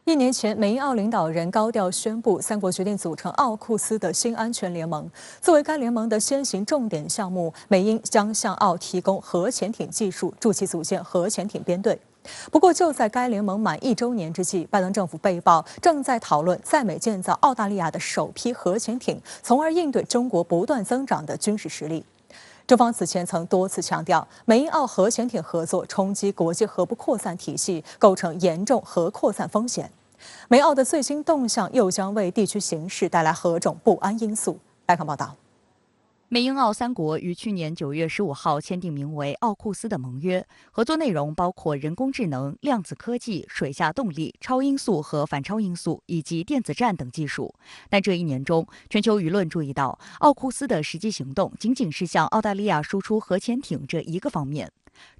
1年前，美英澳领导人高调宣布，三国决定组成奥库斯的新安全联盟。作为该联盟的先行重点项目，美英将向澳提供核潜艇技术，助其组建核潜艇编队。不过，就在该联盟满1周年之际，拜登政府被曝正在讨论在美建造澳大利亚的首批核潜艇，从而应对中国不断增长的军事实力。中方此前曾多次强调，美英澳核潜艇合作冲击国际核不扩散体系，构成严重核扩散风险。美澳的最新动向又将为地区形势带来何种不安因素？来看报道。美英澳三国于去年9月15号签订名为奥库斯的盟约，合作内容包括人工智能、量子科技、水下动力、超音速和反超音速以及电子战等技术。但这1年中，全球舆论注意到，奥库斯的实际行动仅仅是向澳大利亚输出核潜艇这一个方面。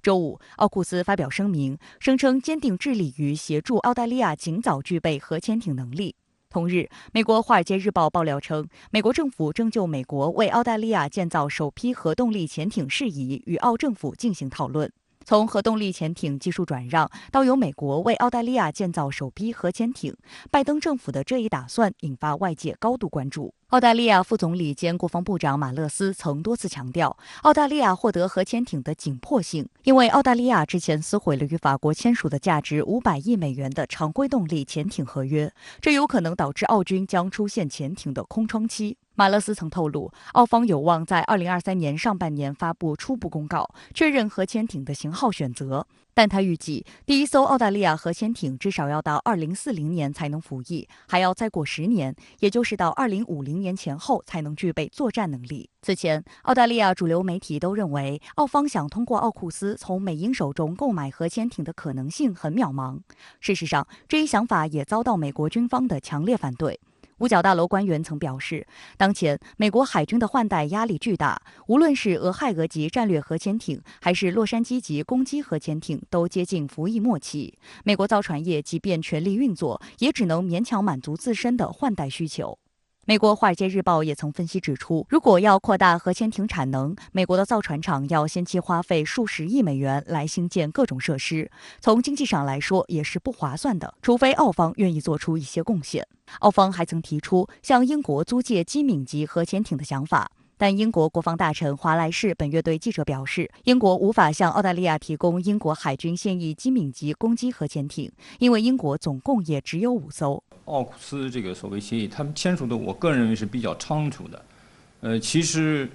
周五，奥库斯发表声明，声称坚定致力于协助澳大利亚尽早具备核潜艇能力。同日，美国《华尔街日报》爆料称，美国政府正就美国为澳大利亚建造首批核动力潜艇事宜与澳政府进行讨论。从核动力潜艇技术转让到由美国为澳大利亚建造首批核潜艇，拜登政府的这一打算引发外界高度关注。澳大利亚副总理兼国防部长马勒斯曾多次强调，澳大利亚获得核潜艇的紧迫性，因为澳大利亚之前撕毁了与法国签署的价值500亿美元的常规动力潜艇合约，这有可能导致澳军将出现潜艇的空窗期。马勒斯曾透露，澳方有望在2023年上半年发布初步公告，确认核潜艇的型号选择。但他预计，第一艘澳大利亚核潜艇至少要到2040年才能服役，还要再过10年，也就是到2050年前后才能具备作战能力。此前，澳大利亚主流媒体都认为，澳方想通过奥库斯从美英手中购买核潜艇的可能性很渺茫。事实上，这一想法也遭到美国军方的强烈反对。五角大楼官员曾表示，当前美国海军的换代压力巨大，无论是俄亥俄级战略核潜艇，还是洛杉矶级攻击核潜艇，都接近服役末期。美国造船业即便全力运作，也只能勉强满足自身的换代需求。美国《华尔街日报》也曾分析指出，如果要扩大核潜艇产能，美国的造船厂要先期花费数十亿美元来兴建各种设施，从经济上来说也是不划算的，除非澳方愿意做出一些贡献。澳方还曾提出向英国租借机敏级核潜艇的想法。但英国国防大臣华莱士本月对记者表示，英国无法向澳大利亚提供英国海军现役机敏级攻击核潜艇，因为英国总共也只有5艘。奥库斯这个所谓协议，他们签署的，我个人认为是比较仓促的。其实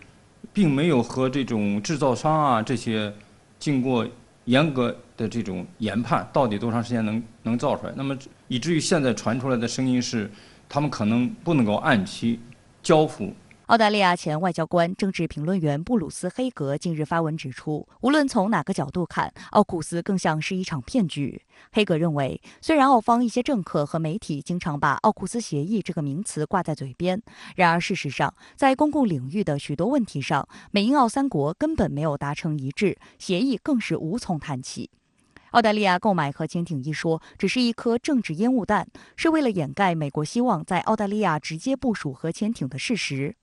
并没有和这种制造商啊这些经过严格的这种研判，到底多长时间能造出来。那么以至于现在传出来的声音是，他们可能不能够按期交付。澳大利亚前外交官、政治评论员布鲁斯·黑格近日发文指出，无论从哪个角度看，奥库斯更像是一场骗局。黑格认为，虽然澳方一些政客和媒体经常把奥库斯协议这个名词挂在嘴边，然而事实上，在公共领域的许多问题上，美英澳三国根本没有达成一致，协议更是无从谈起。澳大利亚购买核潜艇一说，只是一颗政治烟雾弹，是为了掩盖美国希望在澳大利亚直接部署核潜艇的事实。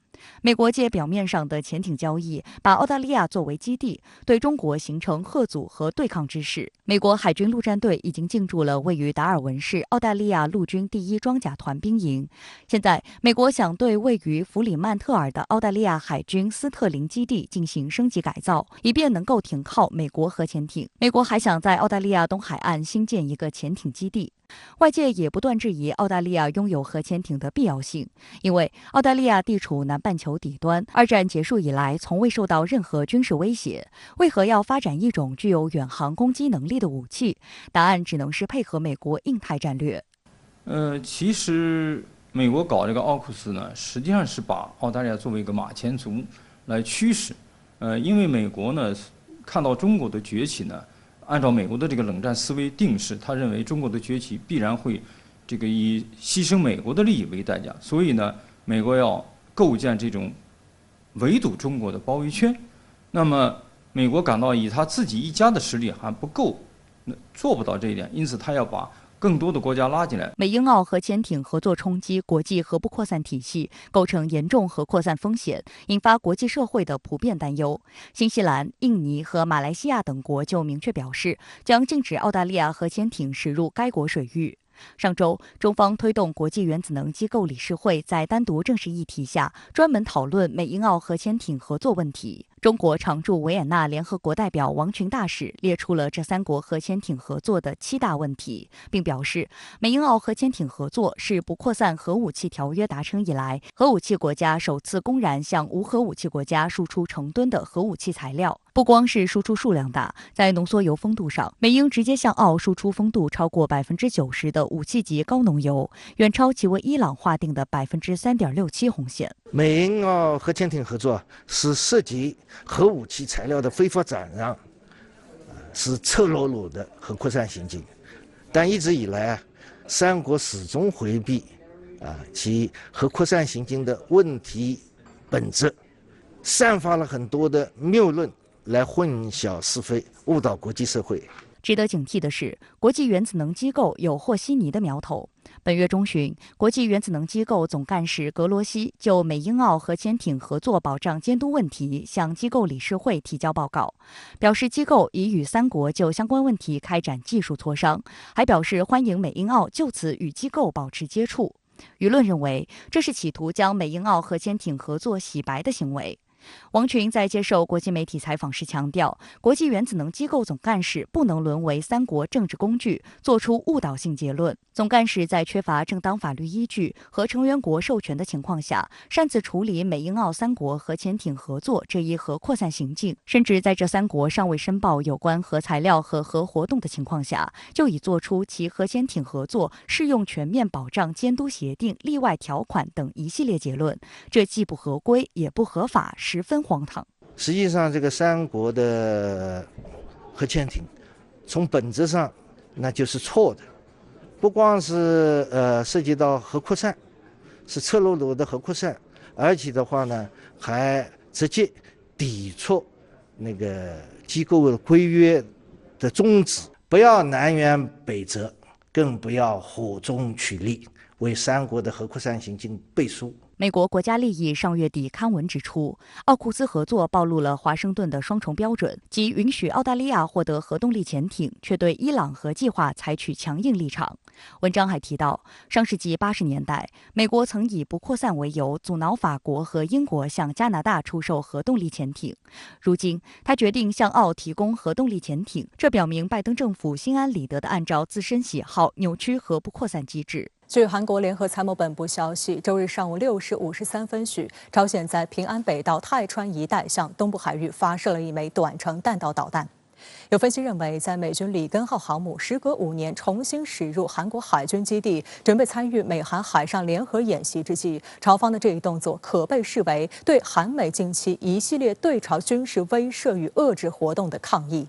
美国借表面上的潜艇交易，把澳大利亚作为基地，对中国形成吓阻和对抗之势。美国海军陆战队已经进驻了位于达尔文市澳大利亚陆军第1装甲团兵营。现在，美国想对位于弗里曼特尔的澳大利亚海军斯特林基地进行升级改造，以便能够停靠美国核潜艇。美国还想在澳大利亚东海岸新建一个潜艇基地。外界也不断质疑澳大利亚拥有核潜艇的必要性，因为澳大利亚地处南半球底端，2战结束以来从未受到任何军事威胁，为何要发展一种具有远航攻击能力的武器？答案只能是配合美国印太战略。其实美国搞这个奥库斯呢，实际上是把澳大利亚作为一个马前卒来驱使。因为美国呢看到中国的崛起呢，按照美国的这个冷战思维定势，他认为中国的崛起必然会这个以牺牲美国的利益为代价，所以呢，美国要构建这种围堵中国的包围圈。那么美国感到以他自己一家的实力还不够，做不到这一点，因此他要把更多的国家拉进来。美英澳核潜艇合作冲击国际核不扩散体系，构成严重核扩散风险，引发国际社会的普遍担忧。新西兰、印尼和马来西亚等国就明确表示，将禁止澳大利亚核潜艇驶入该国水域。上周，中方推动国际原子能机构理事会在单独正式议题下专门讨论美英澳核潜艇合作问题。中国常驻维也纳联合国代表王群大使列出了这3国核潜艇合作的7大问题，并表示，美英澳核潜艇合作是不扩散核武器条约达成以来，核武器国家首次公然向无核武器国家输出成吨的核武器材料。不光是输出数量大，在浓缩铀丰度上，美英直接向澳输出丰度超过90%的武器级高浓铀，远超其为伊朗划定的3.67%红线。美英澳核潜艇合作是涉及核武器材料的非法转让，是赤裸裸的核扩散行径。但一直以来3国始终回避其核扩散行径的问题本质，散发了很多的谬论来混淆是非，误导国际社会。值得警惕的是，国际原子能机构有和稀泥的苗头。本月中旬，国际原子能机构总干事格罗西就美英澳核潜艇合作保障监督问题向机构理事会提交报告，表示机构已与3国就相关问题开展技术磋商，还表示欢迎美英澳就此与机构保持接触。舆论认为，这是企图将美英澳核潜艇合作洗白的行为。王群在接受国际媒体采访时强调，国际原子能机构总干事不能沦为3国政治工具，做出误导性结论。总干事在缺乏正当法律依据和成员国授权的情况下，擅自处理美英澳3国核潜艇合作这一核扩散行径，甚至在这3国尚未申报有关核材料和核活动的情况下，就已做出其核潜艇合作适用全面保障监督协定例外条款等一系列结论，这既不合规也不合法，十分荒唐。实际上，这个3国的核潜艇从本质上那就是错的，不光是涉及到核扩散，是赤裸裸的核扩散，而且的话呢，还直接抵触那个机构的规约的宗旨，不要南辕北辙，更不要火中取栗，为3国的核扩散行径背书。美国国家利益上月底刊文指出，奥库斯合作暴露了华盛顿的双重标准，即允许澳大利亚获得核动力潜艇，却对伊朗核计划采取强硬立场。文章还提到，上世纪80年代，美国曾以不扩散为由，阻挠法国和英国向加拿大出售核动力潜艇。如今，他决定向澳提供核动力潜艇，这表明拜登政府心安理得地按照自身喜好扭曲核不扩散机制。据韩国联合参谋本部消息，周日上午6时53分许，朝鲜在平安北道泰川一带向东部海域发射了一枚短程弹道导弹。有分析认为，在美军里根号航母时隔5年重新驶入韩国海军基地，准备参与美韩海上联合演习之际，朝方的这一动作可被视为对韩美近期一系列对朝军事威慑与遏制活动的抗议。